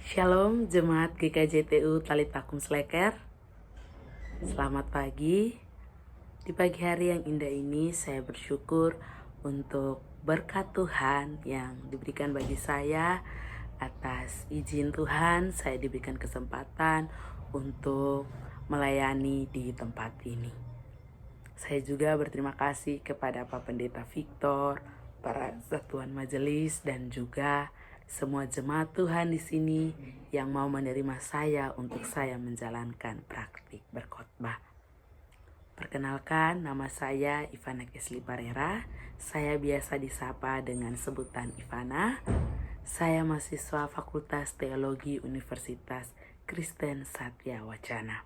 Shalom Jemaat GKJTU Talitakum Sleker. Selamat pagi. Di pagi hari yang indah ini saya bersyukur untuk berkat Tuhan yang diberikan bagi saya. Atas izin Tuhan saya diberikan kesempatan untuk melayani di tempat ini. Saya juga berterima kasih kepada Pak Pendeta Victor, para satuan majelis, dan juga semua jemaat Tuhan di sini yang mau menerima saya untuk saya menjalankan praktik berkhotbah. Perkenalkan, nama saya Ivana Kesli Parera. Saya biasa disapa dengan sebutan Ivana. Saya mahasiswa Fakultas Teologi Universitas Kristen Satya Wacana.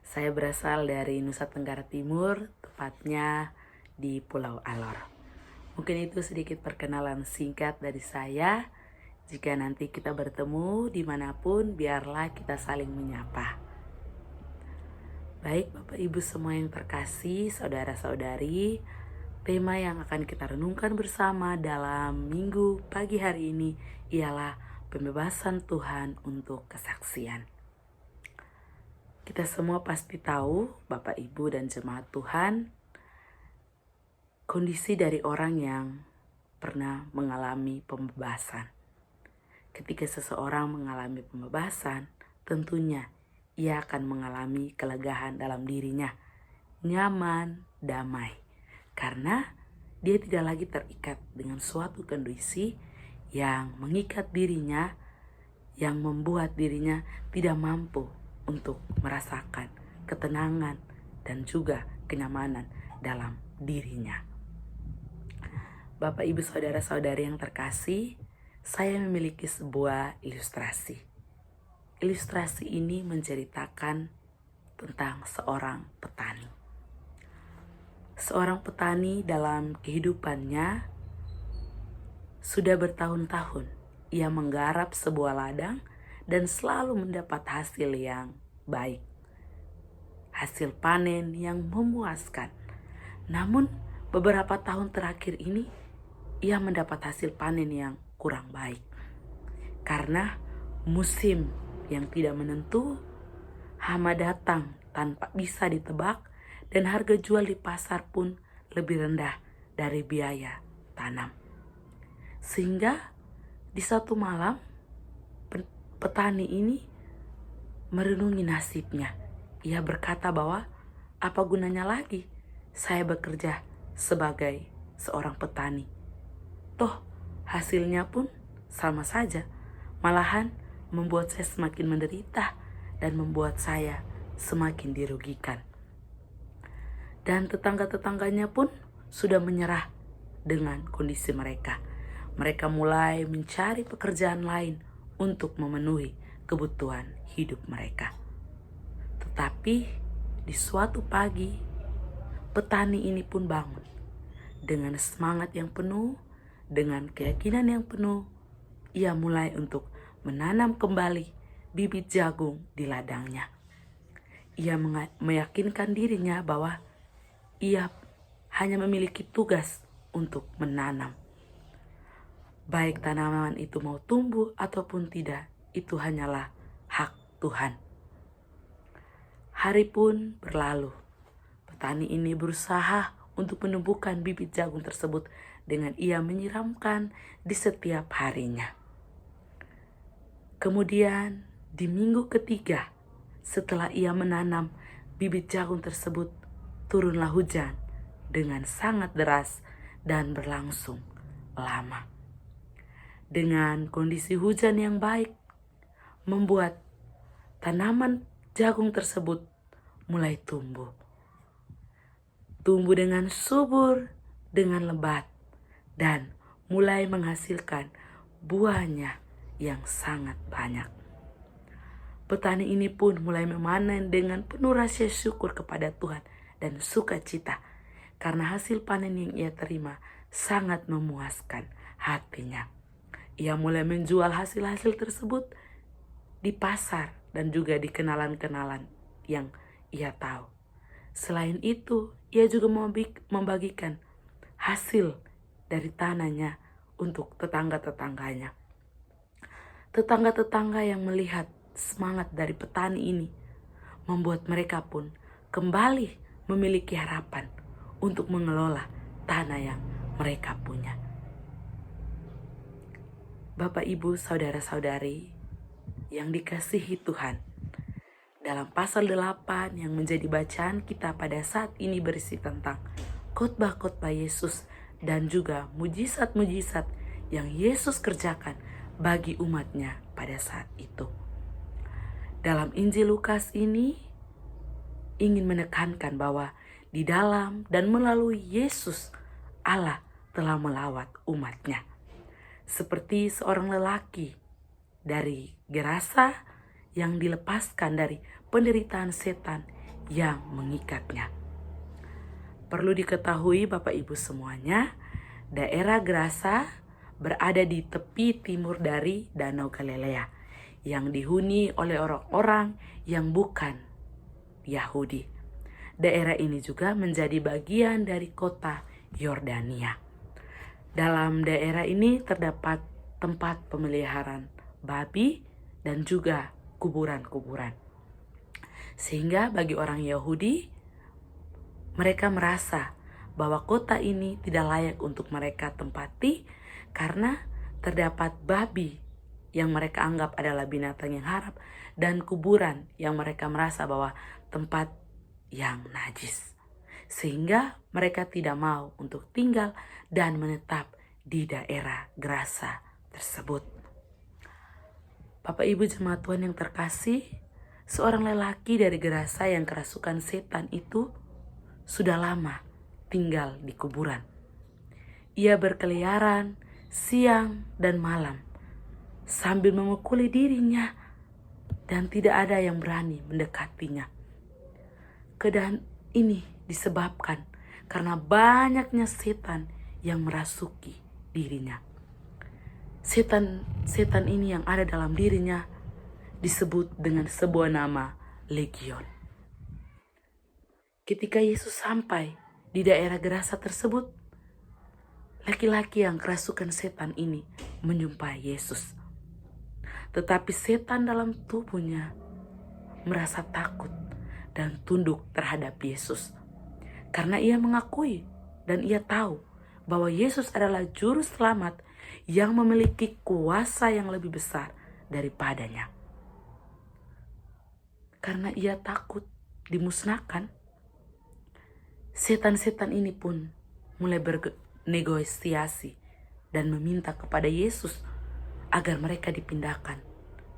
Saya berasal dari Nusa Tenggara Timur, tepatnya di Pulau Alor. Mungkin itu sedikit perkenalan singkat dari saya. Jika nanti kita bertemu dimanapun, biarlah kita saling menyapa. Baik Bapak Ibu semua yang terkasih, saudara-saudari, tema yang akan kita renungkan bersama dalam minggu pagi hari ini ialah pembebasan Tuhan untuk kesaksian. Kita semua pasti tahu, Bapak Ibu dan jemaat Tuhan, kondisi dari orang yang pernah mengalami pembebasan. Ketika seseorang mengalami pembebasan, tentunya ia akan mengalami kelegaan dalam dirinya, nyaman, damai. Karena dia tidak lagi terikat dengan suatu kondisi yang mengikat dirinya, yang membuat dirinya tidak mampu untuk merasakan ketenangan dan juga kenyamanan dalam dirinya. Bapak, Ibu, Saudara-saudari yang terkasih, saya memiliki sebuah ilustrasi. Ilustrasi ini menceritakan tentang seorang petani. Seorang petani dalam kehidupannya sudah bertahun-tahun ia menggarap sebuah ladang dan selalu mendapat hasil yang baik. Hasil panen yang memuaskan. Namun beberapa tahun terakhir ini ia mendapat hasil panen yang kurang baik. Karena musim yang tidak menentu, hama datang tanpa bisa ditebak, dan harga jual di pasar pun lebih rendah dari biaya tanam. Sehingga di satu malam petani ini merenungi nasibnya. Ia berkata bahwa apa gunanya lagi saya bekerja sebagai seorang petani. Toh hasilnya pun sama saja, malahan membuat saya semakin menderita dan membuat saya semakin dirugikan. Dan tetangga-tetangganya pun sudah menyerah dengan kondisi mereka. Mereka mulai mencari pekerjaan lain untuk memenuhi kebutuhan hidup mereka. Tetapi di suatu pagi, petani ini pun bangun dengan semangat yang penuh, dengan keyakinan yang penuh. Ia mulai untuk menanam kembali bibit jagung di ladangnya. Ia meyakinkan dirinya bahwa ia hanya memiliki tugas untuk menanam. Baik tanaman itu mau tumbuh ataupun tidak, itu hanyalah hak Tuhan. Hari pun berlalu. Petani ini berusaha untuk menumbuhkan bibit jagung tersebut dengan ia menyiramkan di setiap harinya. Kemudian di minggu ketiga setelah ia menanam bibit jagung tersebut, turunlah hujan dengan sangat deras dan berlangsung lama. Dengan kondisi hujan yang baik, membuat tanaman jagung tersebut mulai tumbuh. Tumbuh dengan subur, dengan lebat, dan mulai menghasilkan buahnya yang sangat banyak. Petani ini pun mulai memanen dengan penuh rasa syukur kepada Tuhan dan sukacita, karena hasil panen yang ia terima sangat memuaskan hatinya. Ia mulai menjual hasil-hasil tersebut di pasar dan juga di kenalan-kenalan yang ia tahu. Selain itu, ia juga membagikan hasil dari tanahnya untuk tetangga-tetangganya. Tetangga-tetangga yang melihat semangat dari petani ini membuat mereka pun kembali memiliki harapan untuk mengelola tanah yang mereka punya. Bapak, Ibu, saudara-saudari yang dikasihi Tuhan, dalam pasal 8 yang menjadi bacaan kita pada saat ini berisi tentang khotbah-khotbah Yesus dan juga mujizat-mujizat yang Yesus kerjakan bagi umatnya pada saat itu. Dalam Injil Lukas ini ingin menekankan bahwa di dalam dan melalui Yesus, Allah telah melawat umatnya. Seperti seorang lelaki dari Gerasa yang dilepaskan dari penderitaan setan yang mengikatnya. Perlu diketahui Bapak Ibu semuanya, daerah Gerasa berada di tepi timur dari Danau Galilea yang dihuni oleh orang-orang yang bukan Yahudi. Daerah ini juga menjadi bagian dari kota Yordania. Dalam daerah ini terdapat tempat pemeliharaan babi dan juga kuburan-kuburan. Sehingga bagi orang Yahudi, mereka merasa bahwa kota ini tidak layak untuk mereka tempati karena terdapat babi yang mereka anggap adalah binatang yang haram dan kuburan yang mereka merasa bahwa tempat yang najis. Sehingga mereka tidak mau untuk tinggal dan menetap di daerah Gerasa tersebut. Bapak Ibu jemaat Tuhan yang terkasih, seorang lelaki dari Gerasa yang kerasukan setan itu sudah lama tinggal di kuburan. Ia berkeliaran siang dan malam sambil memukuli dirinya dan tidak ada yang berani mendekatinya. Keadaan ini disebabkan karena banyaknya setan yang merasuki dirinya. Setan ini yang ada dalam dirinya disebut dengan sebuah nama legion. Ketika Yesus sampai di daerah Gerasa tersebut, laki-laki yang kerasukan setan ini menjumpai Yesus. Tetapi setan dalam tubuhnya merasa takut dan tunduk terhadap Yesus. Karena ia mengakui dan ia tahu bahwa Yesus adalah juru selamat yang memiliki kuasa yang lebih besar daripadanya. Karena ia takut dimusnahkan, setan-setan ini pun mulai bernegosiasi dan meminta kepada Yesus agar mereka dipindahkan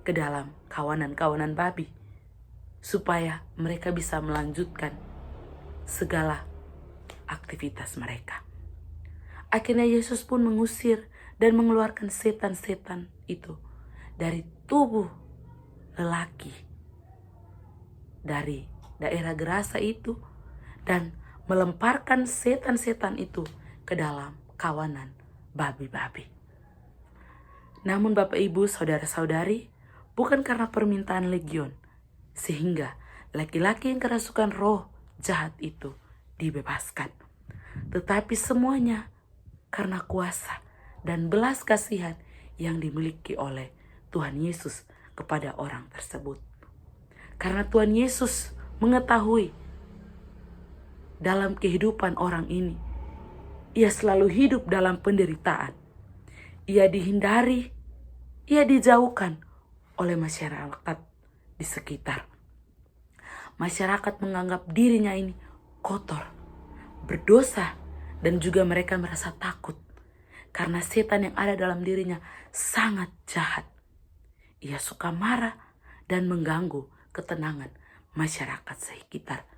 ke dalam kawanan-kawanan babi supaya mereka bisa melanjutkan segala aktivitas mereka. Akhirnya Yesus pun mengusir dan mengeluarkan setan-setan itu dari tubuh lelaki dari daerah Gerasa itu dan melemparkan setan-setan itu ke dalam kawanan babi-babi. Namun Bapak Ibu saudara-saudari, bukan karena permintaan legion sehingga laki-laki yang kerasukan roh jahat itu dibebaskan, tetapi semuanya karena kuasa dan belas kasihan yang dimiliki oleh Tuhan Yesus kepada orang tersebut. Karena Tuhan Yesus mengetahui dalam kehidupan orang ini, ia selalu hidup dalam penderitaan. Ia dihindari, ia dijauhkan oleh masyarakat di sekitar. Masyarakat menganggap dirinya ini kotor, berdosa, dan juga mereka merasa takut karena setan yang ada dalam dirinya sangat jahat. Ia suka marah dan mengganggu ketenangan masyarakat sekitar.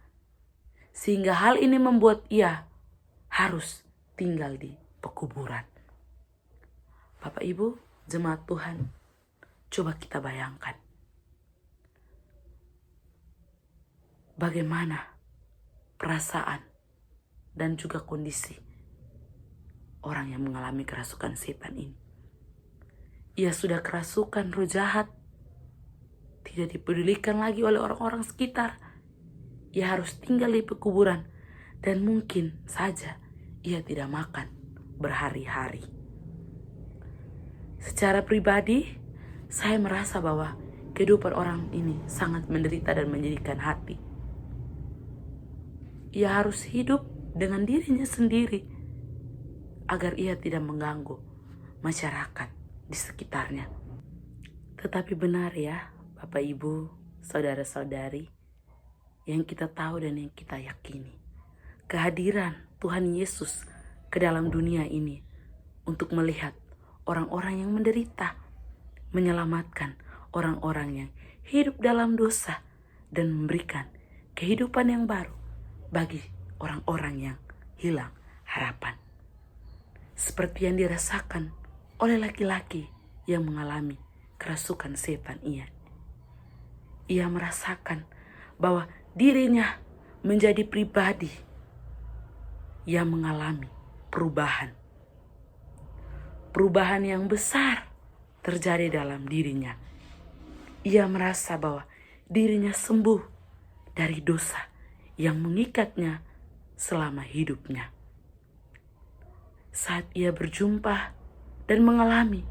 Sehingga hal ini membuat ia harus tinggal di pekuburan. Bapak Ibu, jemaat Tuhan, coba kita bayangkan bagaimana perasaan dan juga kondisi orang yang mengalami kerasukan setan ini. Ia sudah kerasukan roh jahat, tidak dipedulikan lagi oleh orang-orang sekitar. Ia harus tinggal di pekuburan dan mungkin saja ia tidak makan berhari-hari. Secara pribadi, saya merasa bahwa kehidupan orang ini sangat menderita dan menyedihkan hati. Ia harus hidup dengan dirinya sendiri agar ia tidak mengganggu masyarakat di sekitarnya. Tetapi benar ya, Bapak Ibu, saudara-saudari, yang kita tahu dan yang kita yakini, kehadiran Tuhan Yesus ke dalam dunia ini untuk melihat orang-orang yang menderita, menyelamatkan orang-orang yang hidup dalam dosa, dan memberikan kehidupan yang baru bagi orang-orang yang hilang harapan. Seperti yang dirasakan oleh laki-laki yang mengalami kerasukan setan ia. Ia merasakan bahwa dirinya menjadi pribadi yang mengalami perubahan. Perubahan yang besar terjadi dalam dirinya. Ia merasa bahwa dirinya sembuh dari dosa yang mengikatnya selama hidupnya. Saat ia berjumpa dan mengalami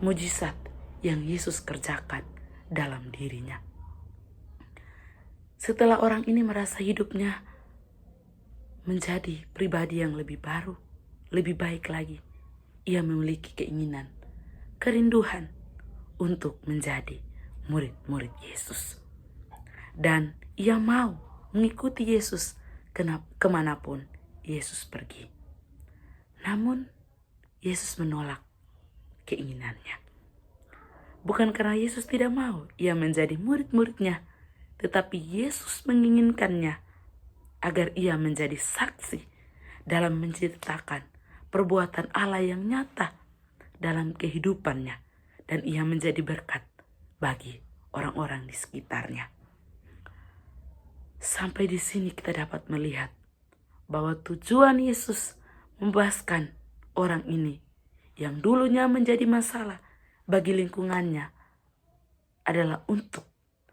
mujizat yang Yesus kerjakan dalam dirinya. Setelah orang ini merasa hidupnya menjadi pribadi yang lebih baru, lebih baik lagi, ia memiliki keinginan, kerinduan untuk menjadi murid-murid Yesus. Dan ia mau mengikuti Yesus kemanapun Yesus pergi. Namun Yesus menolak keinginannya. Bukan karena Yesus tidak mau ia menjadi murid-muridnya, tetapi Yesus menginginkannya agar ia menjadi saksi dalam menceritakan perbuatan Allah yang nyata dalam kehidupannya, dan ia menjadi berkat bagi orang-orang di sekitarnya. Sampai di sini kita dapat melihat bahwa tujuan Yesus membebaskan orang ini yang dulunya menjadi masalah bagi lingkungannya adalah untuk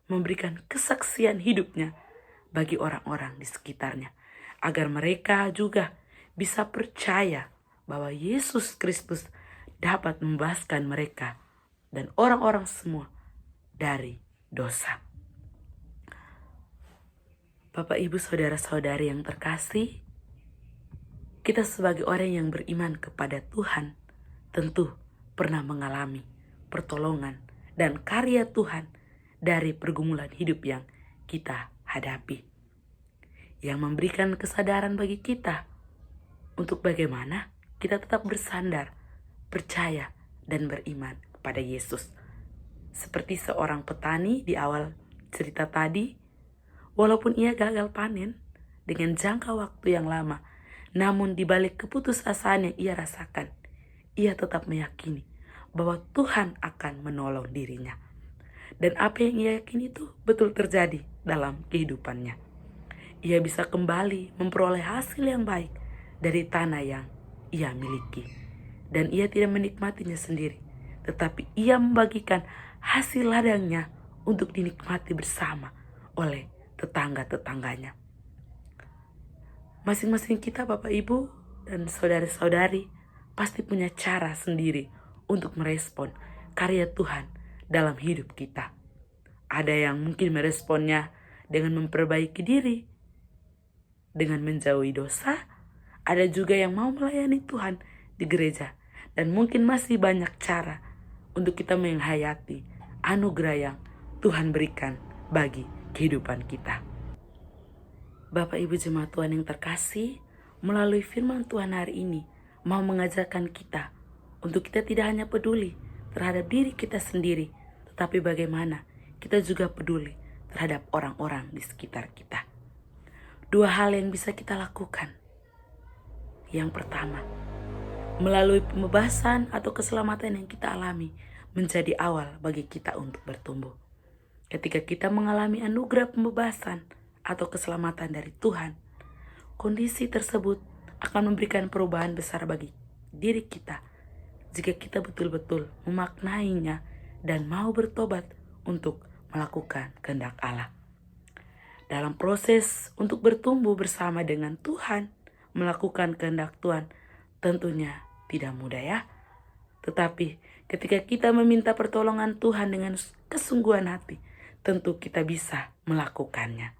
memberikan kesaksian hidupnya bagi orang-orang di sekitarnya, agar mereka juga bisa percaya bahwa Yesus Kristus dapat membebaskan mereka dan orang-orang semua dari dosa. Bapak, Ibu, saudara-saudari yang terkasih, kita sebagai orang yang beriman kepada Tuhan tentu pernah mengalami pertolongan dan karya Tuhan dari pergumulan hidup yang kita hadapi, yang memberikan kesadaran bagi kita untuk bagaimana kita tetap bersandar, percaya, dan beriman kepada Yesus. Seperti seorang petani di awal cerita tadi, walaupun ia gagal panen dengan jangka waktu yang lama, namun di balik keputusasaan yang ia rasakan, ia tetap meyakini bahwa Tuhan akan menolong dirinya. Dan apa yang ia yakini itu betul terjadi dalam kehidupannya. Ia bisa kembali memperoleh hasil yang baik dari tanah yang ia miliki. Dan ia tidak menikmatinya sendiri, tetapi ia membagikan hasil ladangnya untuk dinikmati bersama oleh tetangga-tetangganya. Masing-masing kita, Bapak, Ibu, dan saudara-saudari pasti punya cara sendiri untuk merespon karya Tuhan dalam hidup kita. Ada yang mungkin meresponnya dengan memperbaiki diri, dengan menjauhi dosa. Ada juga yang mau melayani Tuhan di gereja. Dan mungkin masih banyak cara untuk kita menghayati anugerah yang Tuhan berikan bagi kehidupan kita. Bapak, Ibu, jemaat Tuhan yang terkasih, melalui firman Tuhan hari ini mau mengajarkan kita untuk kita tidak hanya peduli terhadap diri kita sendiri, tetapi bagaimana kita juga peduli terhadap orang-orang di sekitar kita. Dua hal yang bisa kita lakukan. Yang pertama, melalui pembebasan atau keselamatan yang kita alami menjadi awal bagi kita untuk bertumbuh. Ketika kita mengalami anugerah pembebasan atau keselamatan dari Tuhan, kondisi tersebut akan memberikan perubahan besar bagi diri kita jika kita betul-betul memaknainya dan mau bertobat untuk melakukan kehendak Allah. Dalam proses untuk bertumbuh bersama dengan Tuhan, melakukan kehendak Tuhan, tentunya tidak mudah ya. Tetapi ketika kita meminta pertolongan Tuhan dengan kesungguhan hati, tentu kita bisa melakukannya.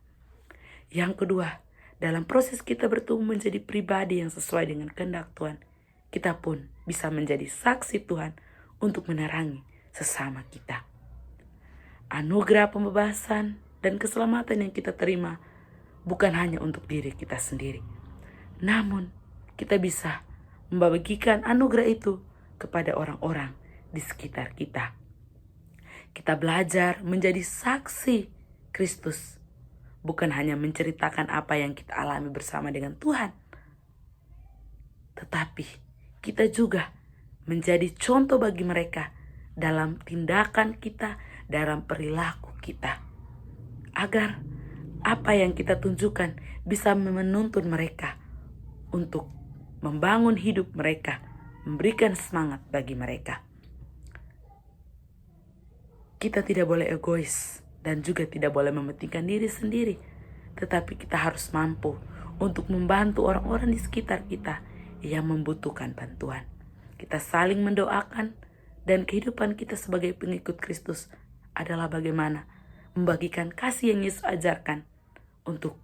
Yang kedua, dalam proses kita bertumbuh menjadi pribadi yang sesuai dengan kehendak Tuhan, kita pun bisa menjadi saksi Tuhan untuk menerangi sesama kita. Anugerah pembebasan dan keselamatan yang kita terima bukan hanya untuk diri kita sendiri, namun kita bisa membagikan anugerah itu kepada orang-orang di sekitar kita. Kita belajar menjadi saksi Kristus, bukan hanya menceritakan apa yang kita alami bersama dengan Tuhan, tetapi kita juga menjadi contoh bagi mereka dalam tindakan kita, dalam perilaku kita, agar apa yang kita tunjukkan bisa menuntun mereka untuk membangun hidup mereka, memberikan semangat bagi mereka. Kita tidak boleh egois dan juga tidak boleh mementingkan diri sendiri, tetapi kita harus mampu untuk membantu orang-orang di sekitar kita yang membutuhkan bantuan. Kita saling mendoakan, dan kehidupan kita sebagai pengikut Kristus adalah bagaimana membagikan kasih yang Yesus ajarkan untuk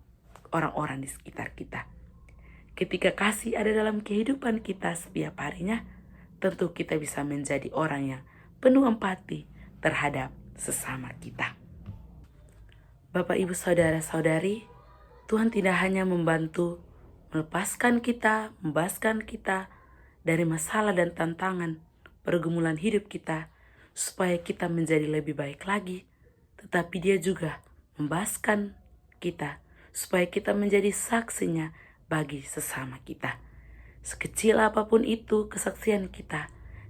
orang-orang di sekitar kita. Ketika kasih ada dalam kehidupan kita setiap harinya, tentu kita bisa menjadi orang yang penuh empati terhadap sesama kita. Bapak, Ibu, Saudara-saudari, Tuhan tidak hanya membantu melepaskan kita, membebaskan kita dari masalah dan tantangan pergumulan hidup kita supaya kita menjadi lebih baik lagi, tetapi Dia juga membebaskan kita supaya kita menjadi saksinya bagi sesama kita. Sekecil apapun itu kesaksian kita,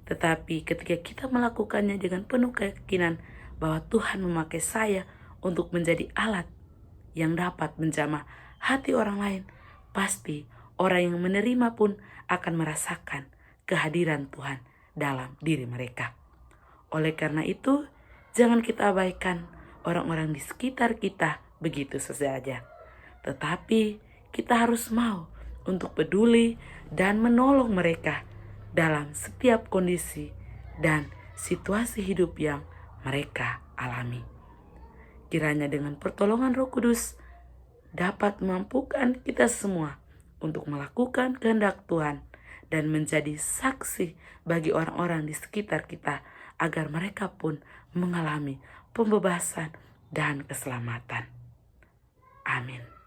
tetapi ketika kita melakukannya dengan penuh keyakinan bahwa Tuhan memakai saya untuk menjadi alat yang dapat menjamah hati orang lain, pasti orang yang menerima pun akan merasakan kehadiran Tuhan dalam diri mereka. Oleh karena itu, jangan kita abaikan orang-orang di sekitar kita begitu saja, tetapi kita harus mau untuk peduli dan menolong mereka dalam setiap kondisi dan situasi hidup yang mereka alami. Kiranya dengan pertolongan Roh Kudus dapat memampukan kita semua untuk melakukan kehendak Tuhan dan menjadi saksi bagi orang-orang di sekitar kita agar mereka pun mengalami pembebasan dan keselamatan. Amin.